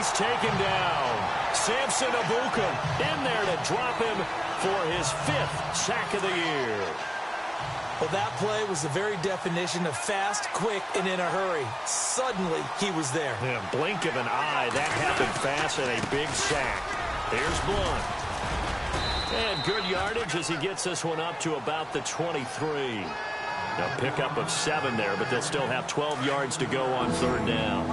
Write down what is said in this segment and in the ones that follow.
he's taken down. Samson Abuka in there to drop him for his 5th sack of the year. Well, that play was the very definition of fast, quick, and in a hurry. Suddenly, he was there. Yeah, blink of an eye. That happened fast and a big sack. Here's Blunt. And good yardage as he gets this one up to about the 23. A pickup of 7 there, but they'll still have 12 yards to go on 3rd down.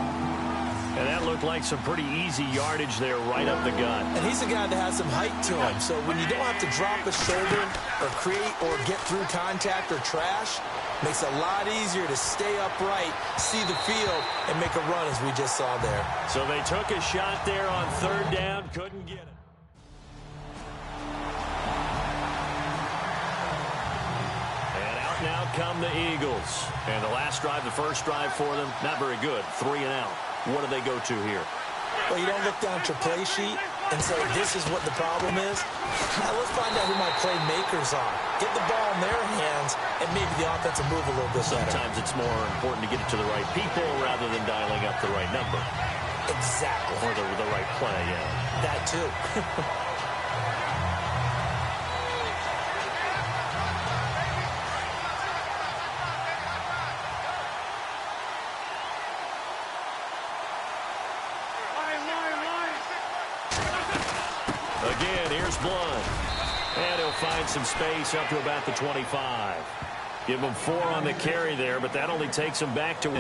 And that looked like some pretty easy yardage there right up the gut. And he's a guy that has some height to him. So when you don't have to drop a shoulder or create or get through contact or trash, makes it a lot easier to stay upright, see the field, and make a run as we just saw there. So they took a shot there on 3rd down, couldn't get it. Now come the Eagles. And the last drive, the first drive for them, not very good. 3 and out. What do they go to here? Well, you don't look down at your play sheet and say, this is what the problem is. Now, let's find out who my playmakers are. Get the ball in their hands, and maybe the offense will move a little bit better. Sometimes it's more important to get it to the right people rather than dialing up the right number. Exactly. Or the right play, yeah. That, too. Again, here's Blunt. And he'll find some space up to about the 25. Give him 4 on the carry there, but that only takes him back to 1.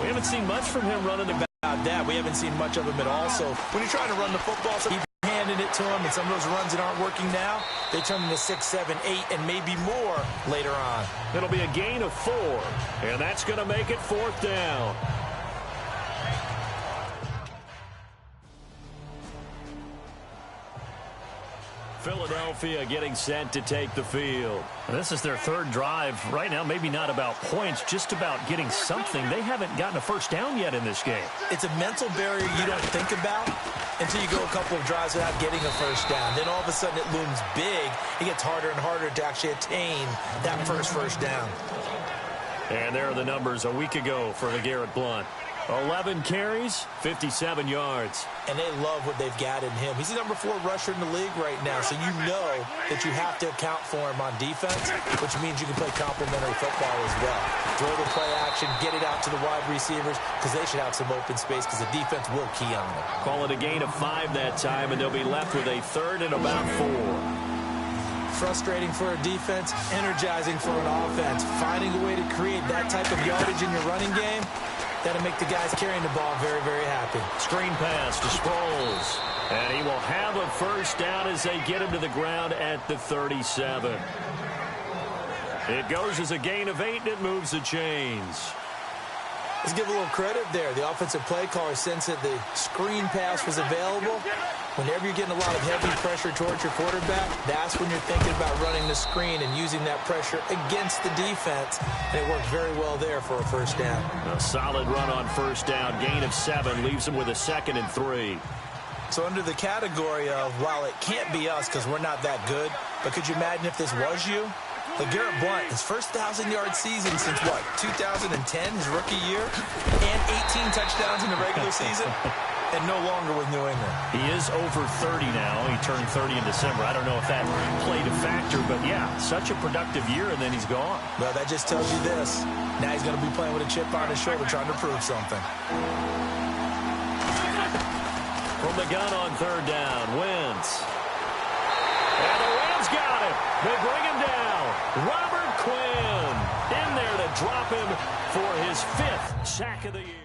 We haven't seen much from him running the back. About that, we haven't seen much of him at all. So when you're trying to run the football, so keep handing it to him, and some of those runs that aren't working now, they turn into 6, 7, 8, and maybe more later on. It'll be a gain of 4, and that's going to make it 4th down. Philadelphia getting set to take the field. And this is their 3rd drive. Right now, maybe not about points, just about getting something. They haven't gotten a first down yet in this game. It's a mental barrier you don't think about until you go a couple of drives without getting a first down. Then all of a sudden it looms big. It gets harder and harder to actually attain that first down. And there are the numbers a week ago for LeGarrette Blunt. 11 carries, 57 yards. And they love what they've got in him. He's the number 4 rusher in the league right now, so you know that you have to account for him on defense, which means you can play complementary football as well. Throw the play action, get it out to the wide receivers, because they should have some open space, because the defense will key on them. Call it a gain of 5 that time, and they'll be left with a 3rd and about 4. Frustrating for a defense, energizing for an offense. Finding a way to create that type of yardage in your running game, that'll make the guys carrying the ball very, very happy. Screen pass to Sproles. And he will have a first down as they get him to the ground at the 37. It goes as a gain of 8, and it moves the chains. Let's give a little credit there. The offensive play caller sensed that the screen pass was available. Whenever you're getting a lot of heavy pressure towards your quarterback, that's when you're thinking about running the screen and using that pressure against the defense. And it worked very well there for a first down. A solid run on first down. Gain of 7 leaves them with a 2nd and 3. So under the category of, while it can't be us because we're not that good, but could you imagine if this was you? LeGarrette Blunt, his first 1,000-yard season since, what, 2010, his rookie year, and 18 touchdowns in the regular season, and no longer with New England. He is over 30 now. He turned 30 in December. I don't know if that played a factor, but, yeah, such a productive year, and then he's gone. Well, that just tells you this. Now he's going to be playing with a chip on his shoulder trying to prove something. From the gun on 3rd down, Wentz. And the Rams got him. They bring him down. Robert Quinn in there to drop him for his 5th sack of the year.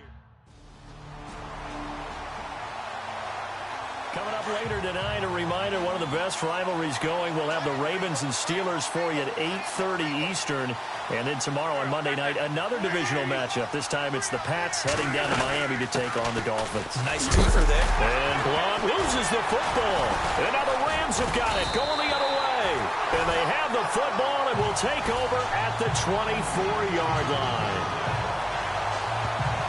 Coming up later tonight, a reminder, one of the best rivalries going. We'll have the Ravens and Steelers for you at 8:30 Eastern. And then tomorrow on Monday night, another divisional matchup. This time it's the Pats heading down to Miami to take on the Dolphins. Nice twofer there. And Blunt loses the football. And now the Rams have got it going the other way. And they have the football and will take over at the 24-yard line.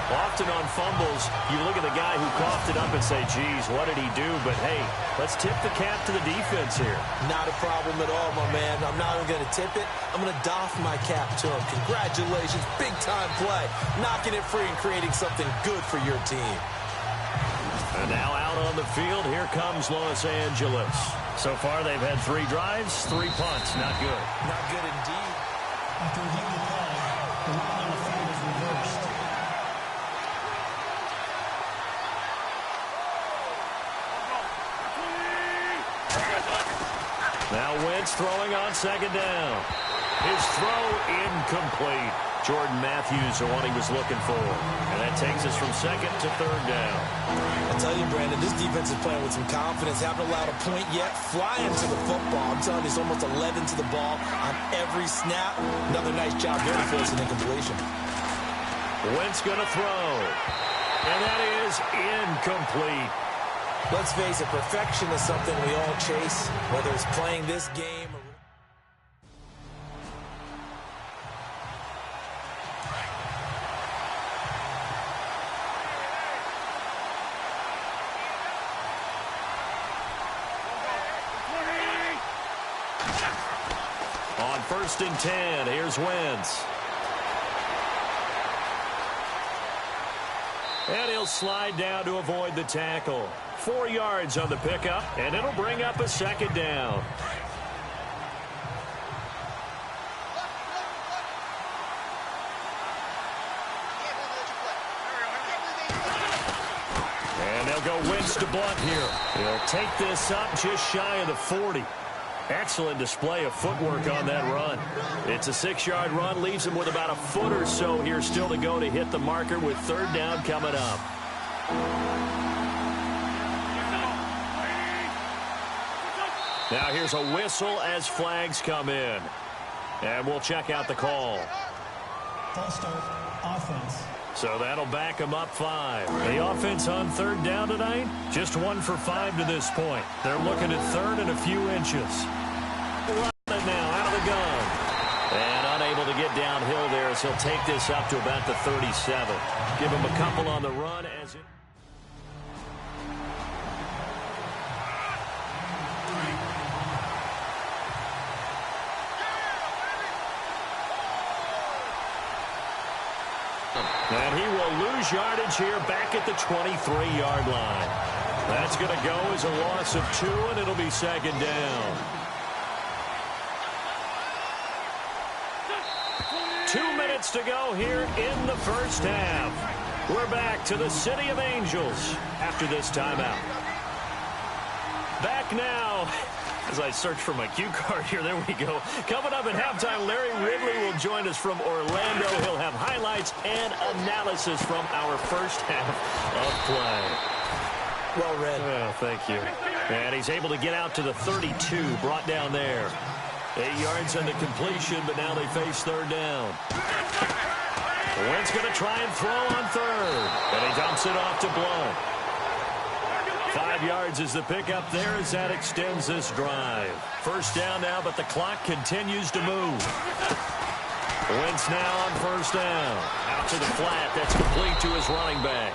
Often on fumbles, you look at the guy who coughed it up and say, geez, what did he do? But, hey, let's tip the cap to the defense here. Not a problem at all, my man. I'm not even going to tip it. I'm going to doff my cap to him. Congratulations. Big-time play. Knocking it free and creating something good for your team. And now out on the field, here comes Los Angeles. So far, they've had 3 drives, 3 punts. Not good. Not good indeed. After reviewing the play, the rule on the field is reversed. Now Wentz throwing on second down. His throw incomplete. Jordan Matthews, the one he was looking for. And that takes us from second to third down. I tell you, Brandon, this defense is playing with some confidence. Haven't allowed a point yet. Flying to the football. I'm telling you, it's almost 11 to the ball on every snap. Another nice job there to force an incompletion. Wentz going to throw. And that is incomplete. Let's face it, perfection is something we all chase, whether it's playing this game or... On 1st and 10, here's Wentz. And he'll slide down to avoid the tackle. 4 yards on the pickup, and it'll bring up a second down. And they'll go Wentz to Blunt here. He'll take this up just shy of the 40. Excellent display of footwork on that run. It's a 6-yard run, leaves him with about a foot or so here still to go to hit the marker with third down coming up. Now here's a whistle as flags come in. And we'll check out the call. False start, offense. So that'll back him up 5. The offense on third down tonight, just 1 for 5 to this point. They're looking at third and a few inches. Run it now out of the gun. And unable to get downhill there as he'll take this up to about the 37. Give him a couple on the run as it... And he will lose yardage here back at the 23-yard line. That's going to go as a loss of 2, and it'll be second down. 2 minutes to go here in the first half. We're back to the City of Angels after this timeout. Back now. As I search for my cue card here, there we go. Coming up at halftime, Larry Ridley will join us from Orlando. He'll have highlights and analysis from our first half of play. Well read. Well, thank you. And he's able to get out to the 32, brought down there. 8 yards on the completion, but now they face third down. Wentz going to try and throw on third. And he dumps it off to Blunt. 5 yards is the pickup there as that extends this drive. First down now, but the clock continues to move. Wentz now on first down. Out to the flat. That's complete to his running back.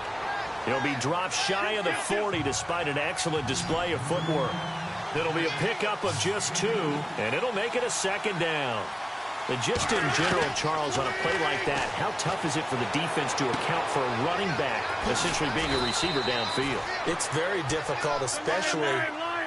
He'll be dropped shy of the 40 despite an excellent display of footwork. It'll be a pickup of just 2, and it'll make it a second down. And just in general, Charles, on a play like that, how tough is it for the defense to account for a running back essentially being a receiver downfield? It's very difficult, especially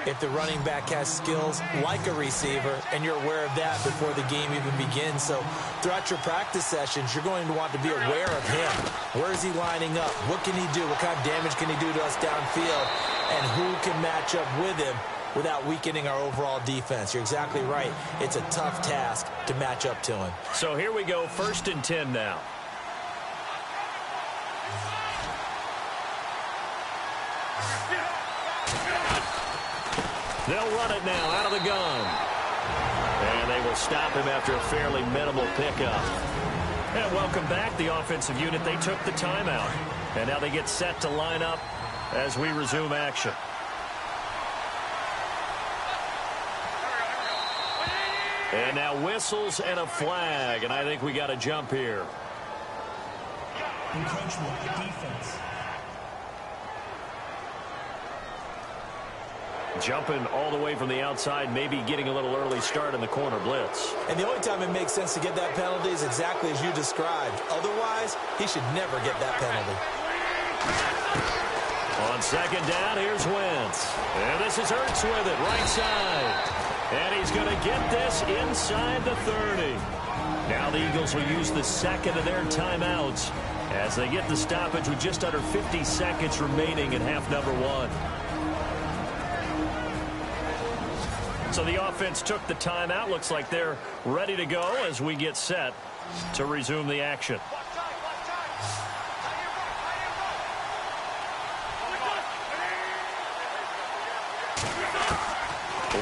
if the running back has skills like a receiver, and you're aware of that before the game even begins. So throughout your practice sessions, you're going to want to be aware of him. Where is he lining up? What can he do? What kind of damage can he do to us downfield? And who can match up with him without weakening our overall defense? You're exactly right. It's a tough task to match up to him. So here we go, 1st and 10 now. They'll run it now out of the gun. And they will stop him after a fairly minimal pickup. And welcome back, the offensive unit. They took the timeout. And now they get set to line up as we resume action. And now whistles and a flag, and I think we got a jump here. Encroachment, defense. Jumping all the way from the outside, maybe getting a little early start in the corner blitz. And the only time it makes sense to get that penalty is exactly as you described. Otherwise, he should never get that penalty. On On second down, here's Wentz. And this is Hurts with it, right side. And he's going to get this inside the 30. Now the Eagles will use the second of their timeouts as they get the stoppage with just under 50 seconds remaining in half number one. So the offense took the timeout. Looks like they're ready to go as we get set to resume the action.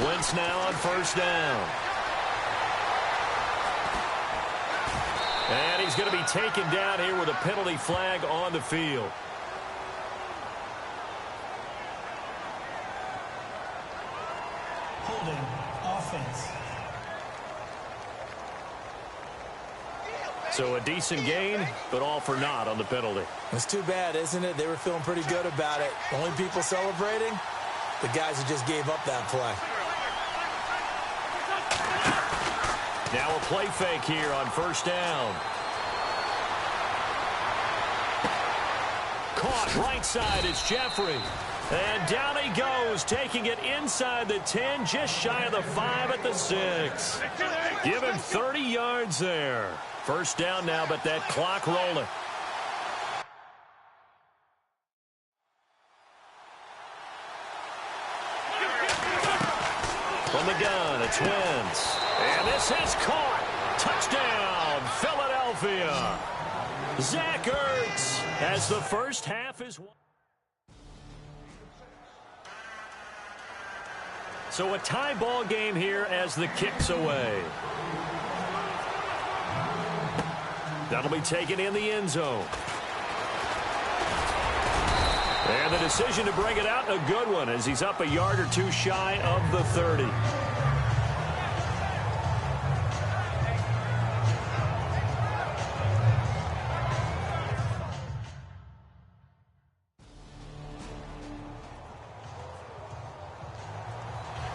Wentz now on first down. And he's going to be taken down here with a penalty flag on the field. Holding offense. So a decent gain, but all for naught on the penalty. It's too bad, isn't it? They were feeling pretty good about it. The only people celebrating, the guys who just gave up that play. Now a play fake here on first down. Caught right side, it's Jeffrey. And down he goes, taking it inside the 10, just shy of the 5 at the 6. Give him 30 yards there. First down now, but that clock rolling. From the gun, it's Wentz. And this is caught. Touchdown, Philadelphia. Zach Ertz as the first half is won. So a tie ball game here as the kick's away. That'll be taken in the end zone. And the decision to bring it out, a good one, as he's up a yard or two shy of the 30.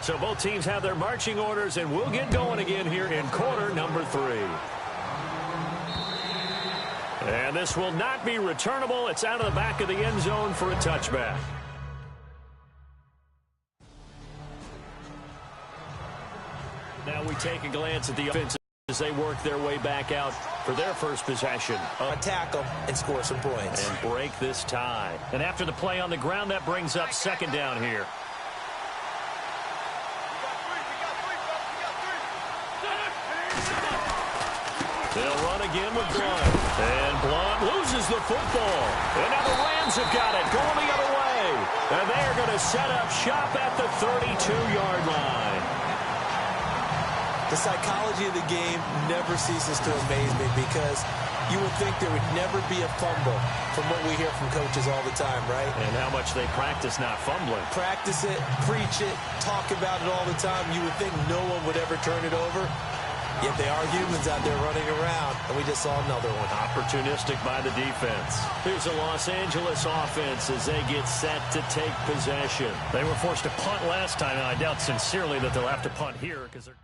So both teams have their marching orders, and we'll get going again here in quarter number 3. And this will not be returnable. It's out of the back of the end zone for a touchback. Now we take a glance at the offense as they work their way back out for their first possession. Attack them and score some points. And break this tie. And after the play on the ground, that brings up second down here. They'll run again with Blunt. And Blunt loses the football. And now the Rams have got it, going the other way. And they're going to set up shop at the 32-yard line. The psychology of the game never ceases to amaze me because you would think there would never be a fumble from what we hear from coaches all the time, right? And how much they practice not fumbling. Practice it, preach it, talk about it all the time. You would think no one would ever turn it over. Yet they are humans out there running around, and we just saw another one. Opportunistic by the defense. Here's a Los Angeles offense as they get set to take possession. They were forced to punt last time, and I doubt sincerely that they'll have to punt here because they're...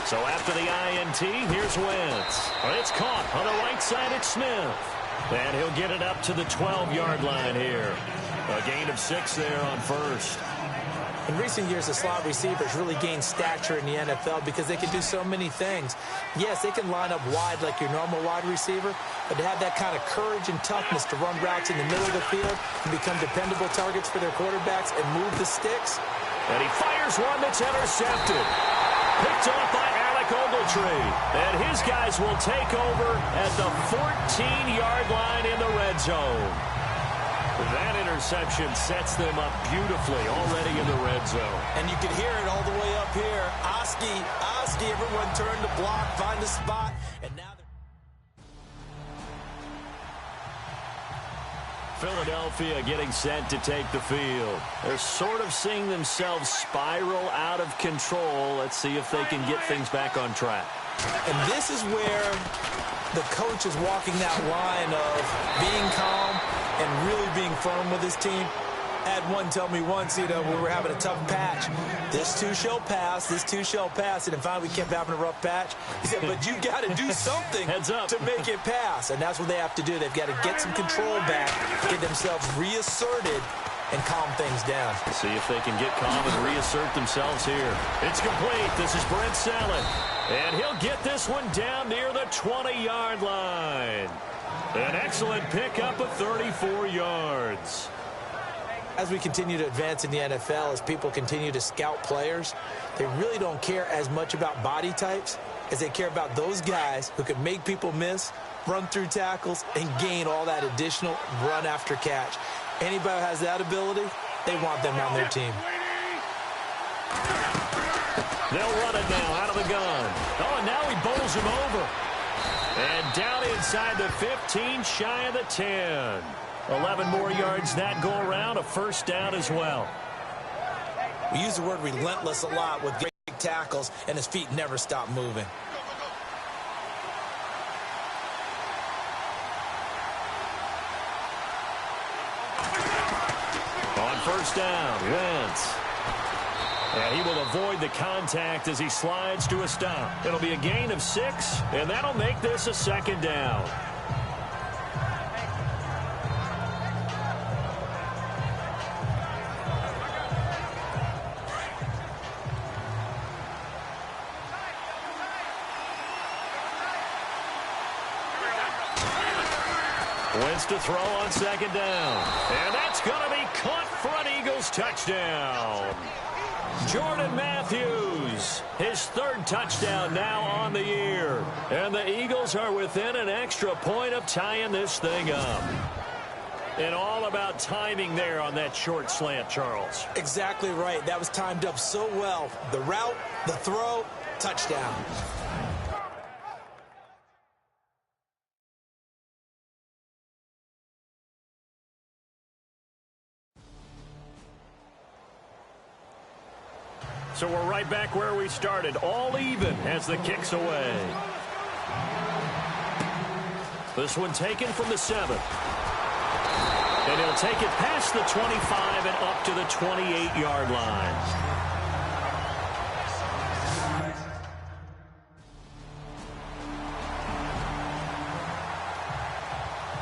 So after the INT, here's Wentz. It's caught on the right side at Smith. And he'll get it up to the 12-yard line here. A gain of 6 there on first. In recent years, the slot receivers really gained stature in the NFL because they can do so many things. Yes, they can line up wide like your normal wide receiver, but to have that kind of courage and toughness to run routes in the middle of the field and become dependable targets for their quarterbacks and move the sticks. And he fires one that's intercepted. Picked off by Ogletree, and his guys will take over at the 14-yard line in the red zone. That interception sets them up beautifully already in the red zone. And you can hear it all the way up here. Oski, everyone turn to block, find a spot, and now Philadelphia getting set to take the field. They're sort of seeing themselves spiral out of control. Let's see if they can get things back on track. And this is where the coach is walking that line of being calm and really being firm with his team. I had one tell me once, we were having a tough patch. This too shall pass, this too shall pass. And finally we kept having a rough patch. He said, but you got to do something to make it pass. And that's what they have to do. They've got to get some control back, get themselves reasserted, and calm things down. See if they can get calm and reassert themselves here. It's complete. This is Brent Selleck. And he'll get this one down near the 20-yard line. An excellent pickup of 34 yards. As we continue to advance in the NFL, as people continue to scout players, they really don't care as much about body types as they care about those guys who can make people miss, run through tackles, and gain all that additional run after catch. Anybody who has that ability, they want them on their team. They'll run it now out of the gun. Oh, and now he bowls him over. And down inside the 15, shy of the 10. 11 more yards that go around, a first down as well. We use the word relentless a lot with great tackles, and his feet never stop moving. On first down, Wentz. And he will avoid the contact as he slides to a stop. It'll be a gain of 6, and that'll make this a second down. Wentz to throw on second down. And that's going to be caught for an Eagles touchdown. Jordan Matthews, his third touchdown now on the year. And the Eagles are within an extra point of tying this thing up. And all about timing there on that short slant, Charles. Exactly right. That was timed up so well. The route, the throw, touchdown. So we're right back where we started, all even as the kick's away. This one taken from the 7. And he'll take it past the 25 and up to the 28-yard line.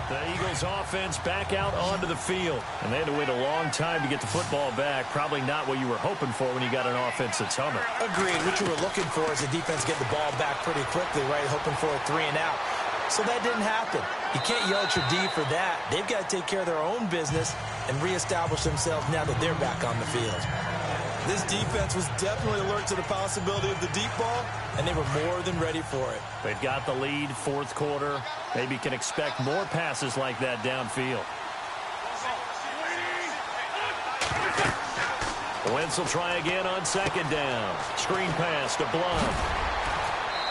The Eagles offense back out onto the field. And they had to wait a long time to get the football back. Probably not what you were hoping for when you got an offense that's humming. Agreed. What you were looking for is the defense get the ball back pretty quickly, right? Hoping for a 3 and out. So that didn't happen. You can't yell at your D for that. They've got to take care of their own business and reestablish themselves now that they're back on the field. This defense was definitely alert to the possibility of the deep ball, and they were more than ready for it. They've got the lead, fourth quarter. Maybe can expect more passes like that downfield. Wentz will try again on second down. Screen pass to Blunt.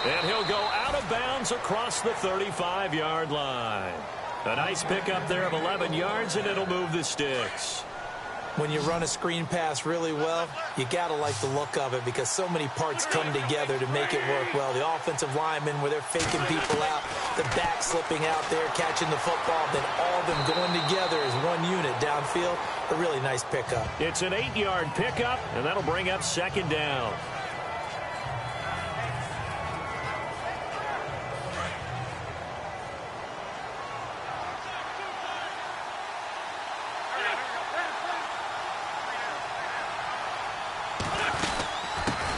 And he'll go out of bounds across the 35-yard line. A nice pickup there of 11 yards, and it'll move the sticks. When you run a screen pass really well, you got to like the look of it because so many parts come together to make it work well. The offensive linemen, where they're faking people out, the back slipping out there, catching the football, then all of them going together as one unit downfield. A really nice pickup. It's an 8-yard pickup, and that'll bring up second down.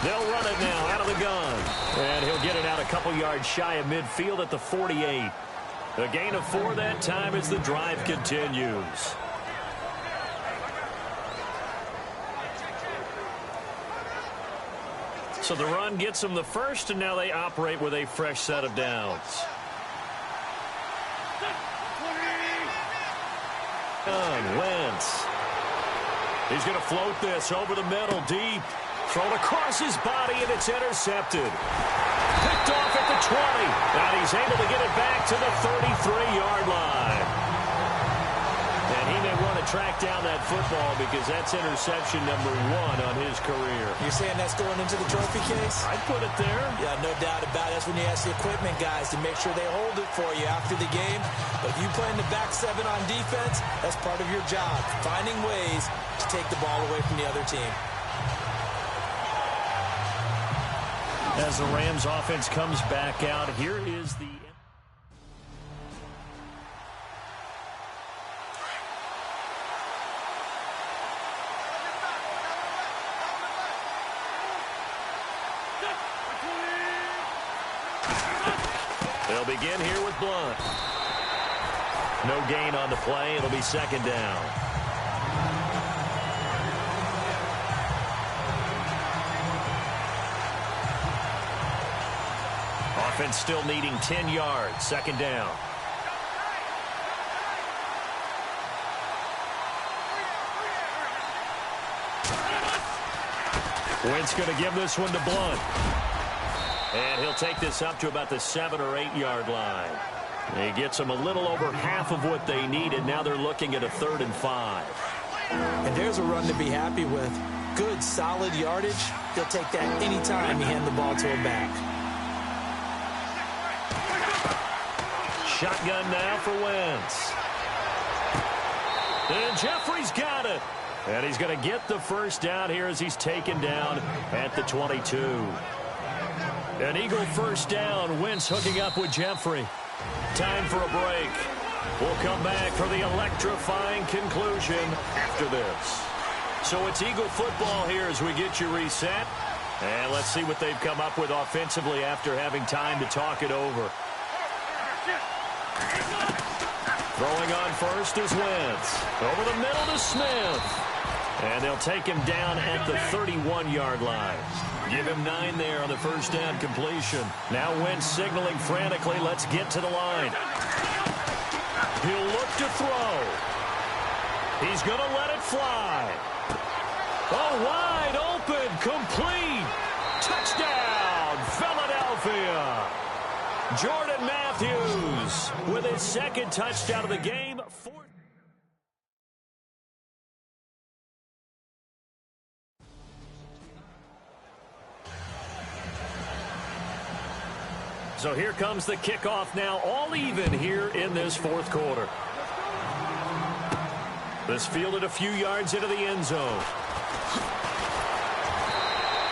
They'll run it now out of the gun. And he'll get it out a couple yards shy of midfield at the 48. A gain of 4 that time as the drive continues. So the run gets them the first, and now they operate with a fresh set of downs. Wentz. He's going to float this over the middle deep. Thrown across his body, and it's intercepted. Picked off at the 20. And he's able to get it back to the 33-yard line. And he may run to track down that football because that's interception number 1 on his career. You're saying that's going into the trophy case? I'd put it there. Yeah, no doubt about it. That's when you ask the equipment guys to make sure they hold it for you after the game. But if you play in the back 7 on defense, that's part of your job, finding ways to take the ball away from the other team. As the Rams offense comes back out, here is the... They'll begin here with Blunt. No gain on the play. It'll be second down. Offense still needing 10 yards. Second down. Wentz going to give this one to Blunt. And he'll take this up to about the 7 or 8 yard line. He gets them a little over half of what they needed. Now they're looking at a 3rd and 5. And there's a run to be happy with. Good, solid yardage. He'll take that anytime you hand the ball to a back. Shotgun now for Wentz. And Jeffrey's got it. And he's going to get the first down here as he's taken down at the 22. An Eagle first down. Wentz hooking up with Jeffrey. Time for a break. We'll come back for the electrifying conclusion after this. So it's Eagle football here as we get you reset. And let's see what they've come up with offensively after having time to talk it over. Throwing on first is Wentz. Over the middle to Smith. And they'll take him down at the 31-yard line. Give him 9 there on the first down completion. Now Wentz signaling frantically, let's get to the line. He'll look to throw. He's going to let it fly. Oh, wide open, complete. Touchdown, Philadelphia. Jordan Matthews with his 2nd touchdown of the game. So here comes the kickoff now, all even here in this 4th quarter. This fielded a few yards into the end zone.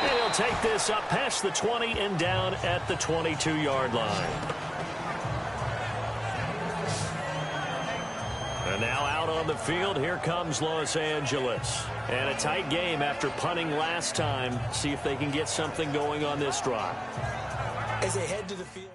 And he'll take this up past the 20 and down at the 22-yard line. And now out on the field, here comes Los Angeles. And a tight game after punting last time. See if they can get something going on this drive. As they head to the field.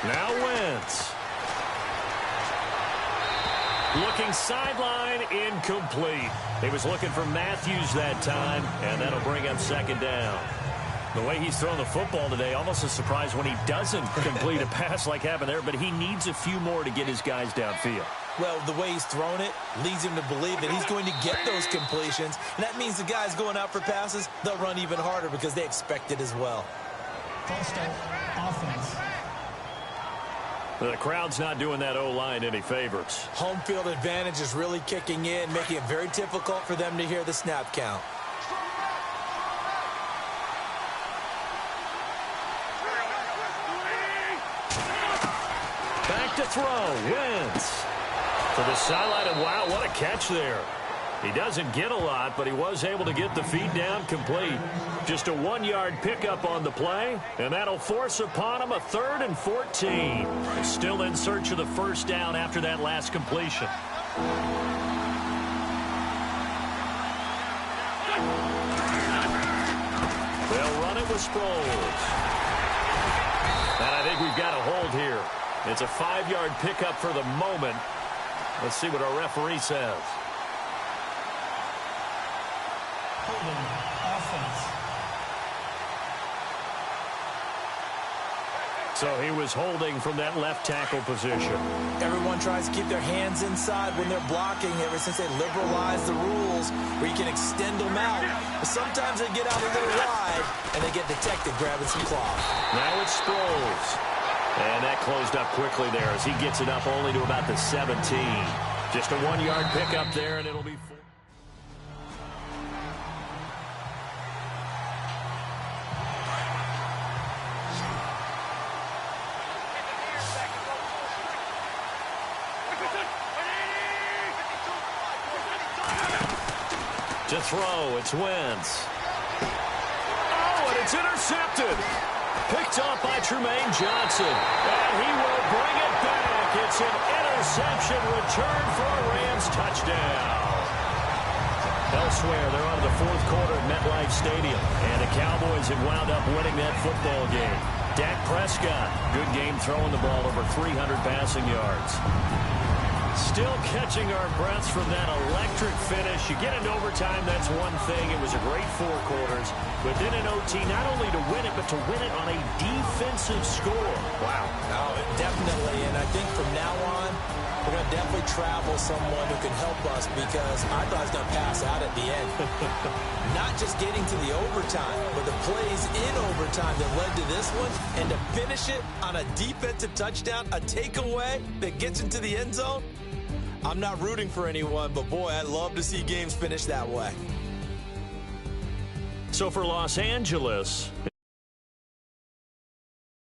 Now Wentz. Looking sideline, incomplete. He was looking for Matthews that time, and that'll bring up second down. The way he's thrown the football today, almost a surprise when he doesn't complete a pass like happened there, but he needs a few more to get his guys downfield. Well, the way he's thrown it leads him to believe that he's going to get those completions, and that means the guys going out for passes, they'll run even harder because they expect it as well. False start, offense. The crowd's not doing that O-line any favors. Home field advantage is really kicking in, making it very difficult for them to hear the snap count. Back to throw, Wentz. To the sideline, and wow, what a catch there. He doesn't get a lot, but he was able to get the feed down complete. Just a 1-yard pickup on the play, and that'll force upon him a 3rd and 14. Still in search of the first down after that last completion. They'll run it with Sproles. And I think we've got a hold here. It's a 5-yard pickup for the moment. Let's see what our referee says. So he was holding from that left tackle position. Everyone tries to keep their hands inside when they're blocking ever since they liberalized the rules where you can extend them out. But sometimes they get out a little wide and they get detected grabbing some cloth. Now it's Sproles. And that closed up quickly there as he gets it up only to about the 17. Just a 1-yard pickup there, and it'll be 4. To throw, it's Wentz. Oh, and it's intercepted. Picked off by Tremaine Johnson. And he will bring it back. It's an interception return for a Rams touchdown. Elsewhere, they're on to the fourth quarter at MetLife Stadium. And the Cowboys have wound up winning that football game. Dak Prescott, good game throwing the ball over 300 passing yards. Still catching our breaths from that electric finish. You get into overtime, that's one thing. It was a great 4 quarters. But then in OT, not only to win it, but to win it on a defensive score. Wow. Oh, definitely. And I think from now on, we're going to definitely travel someone who can help us because I thought I was going to pass out at the end. Not just getting to the overtime, but the plays in overtime that led to this one. And to finish it on a defensive touchdown, a takeaway that gets into the end zone. I'm not rooting for anyone, but boy, I'd love to see games finish that way. So for Los Angeles,